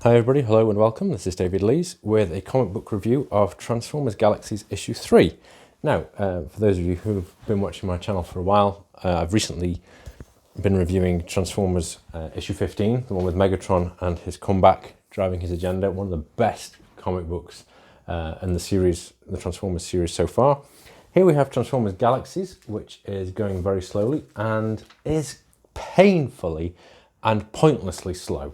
Hi everybody, hello and welcome. This is David Lees with a comic book review of Transformers Galaxies Issue 3. Now, for those of you who've been watching my channel for a while, I've recently been reviewing Transformers Issue 15, the one with Megatron and his comeback, driving his agenda, one of the best comic books in the series, the Transformers series so far. Here we have Transformers Galaxies, which is going very slowly and is painfully and pointlessly slow.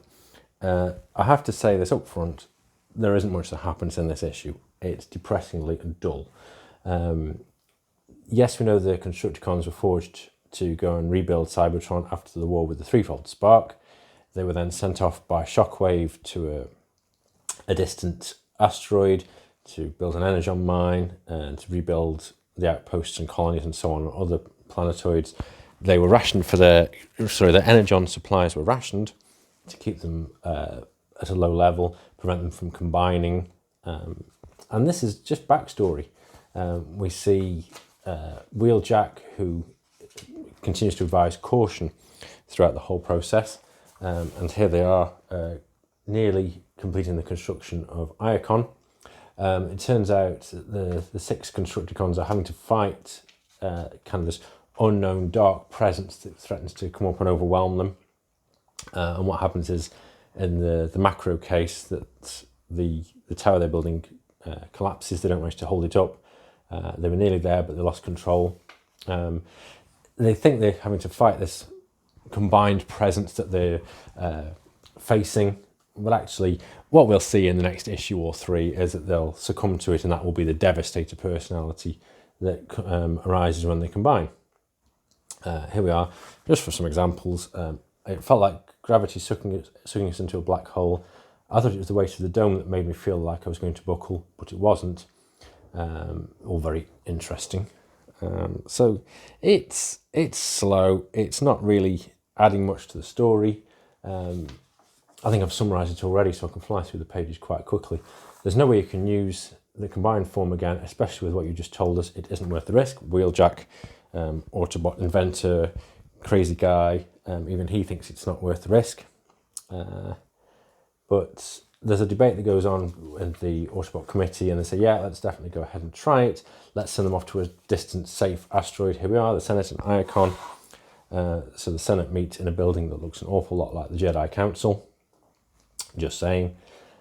I have to say this up front, there isn't much that happens in this issue. It's depressingly dull. Yes, we know the Constructicons were forged to go and rebuild Cybertron after the war with the threefold spark. They were then sent off by Shockwave to a distant asteroid to build an energon mine and to rebuild the outposts and colonies and so on other planetoids. They were rationed for their energon supplies were rationed to keep them at a low level, prevent them from combining. And this is just backstory. We see Wheeljack, who continues to advise caution throughout the whole process. And here they are, nearly completing the construction of Iacon. It turns out that the six Constructicons are having to fight kind of this unknown dark presence that threatens to come up and overwhelm them. And what happens is, in the macro case, that the tower they're building collapses. They don't manage to hold it up. They were nearly there, but they lost control. They think they're having to fight this combined presence that they're facing. But actually, what we'll see in the next issue or three is that they'll succumb to it, and that will be the Devastator personality that arises when they combine. Here we are, just for some examples. It felt like gravity sucking us into a black hole. I thought it was the weight of the dome that made me feel like I was going to buckle, but it wasn't. All very interesting. So it's slow. It's not really adding much to the story. I think I've summarised it already, so I can fly through the pages quite quickly. There's no way you can use the combined form again, especially with what you just told us. It isn't worth the risk. Wheeljack, Autobot inventor, crazy guy, even he thinks it's not worth the risk. But there's a debate that goes on in the Autobot committee, and they say, yeah, let's definitely go ahead and try it. Let's send them off to a distant, safe asteroid. Here we are, the Senate and Iacon. So the Senate meet in a building that looks an awful lot like the Jedi Council. Just saying.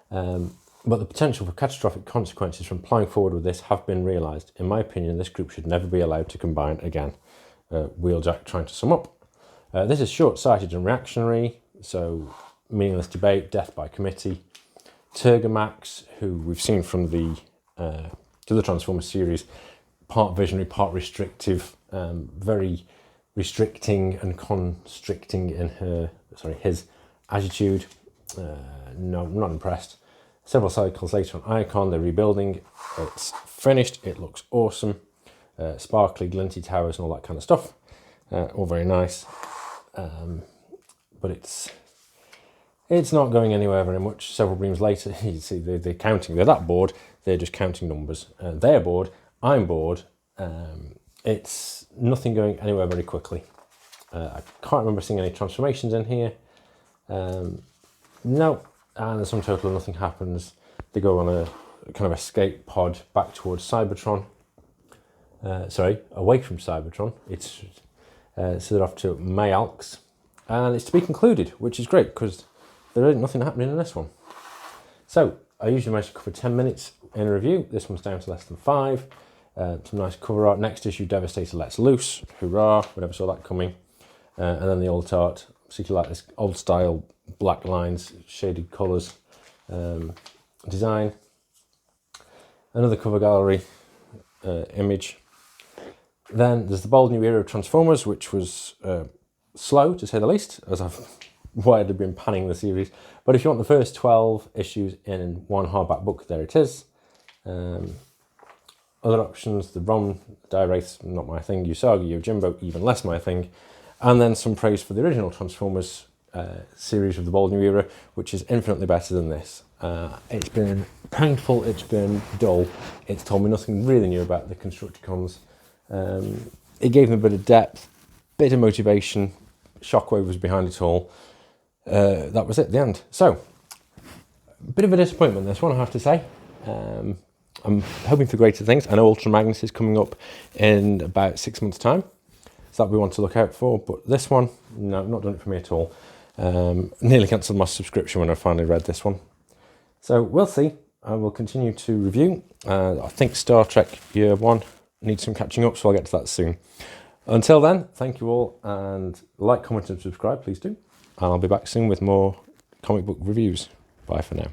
But the potential for catastrophic consequences from ploughing forward with this have been realised. In my opinion, this group should never be allowed to combine again. Wheeljack trying to sum up. This is short-sighted and reactionary, so meaningless debate, death by committee. Turgomax, who we've seen from the Transformers series, part visionary, part restrictive, very restricting and constricting in his attitude. No, I'm not impressed. Several cycles later on Iacon, they're rebuilding. It's finished. It looks awesome. Sparkly, glinty towers and all that kind of stuff. All very nice. But it's not going anywhere very much. Several reams later, you see they're counting. They're that bored. They're just counting numbers. They're bored. I'm bored. It's nothing going anywhere very quickly. I can't remember seeing any transformations in here. No, and the sum total of nothing happens. They go on a kind of escape pod back towards Cybertron. Away from Cybertron. So they're off to Mayalx, and it's to be concluded, which is great because there ain't nothing happening in this one. So I usually manage to cover 10 minutes in a review. This one's down to less than 5. Some nice cover art. Next issue, Devastator lets loose. Hurrah! We never saw that coming. And then the old art, particularly like this old style black lines, shaded colours design. Another cover gallery image. Then there's the bold new era of Transformers, which was slow, to say the least, as I've widely been panning the series. But if you want the first 12 issues in one hardback book, there it is. Other options, the ROM, Die Wraiths, not my thing. Usagi, Yojimbo, even less my thing. And then some praise for the original Transformers series of the bold new era, which is infinitely better than this. It's been painful, it's been dull. It's told me nothing really new about the Constructicons. It gave me a bit of depth, bit of motivation. Shockwave was behind it all. That was it, the end. So, bit of a disappointment, this one, I have to say. I'm hoping for greater things. I know Ultra Magnus is coming up in about 6 months' time, so that we want to look out for. But this one, no, not done it for me at all. Nearly cancelled my subscription when I finally read this one. So we'll see. I will continue to review. I think Star Trek Year 1 needs some catching up, so I'll get to that soon. Until then, thank you all, and like, comment and subscribe, please do. And I'll be back soon with more comic book reviews. Bye for now.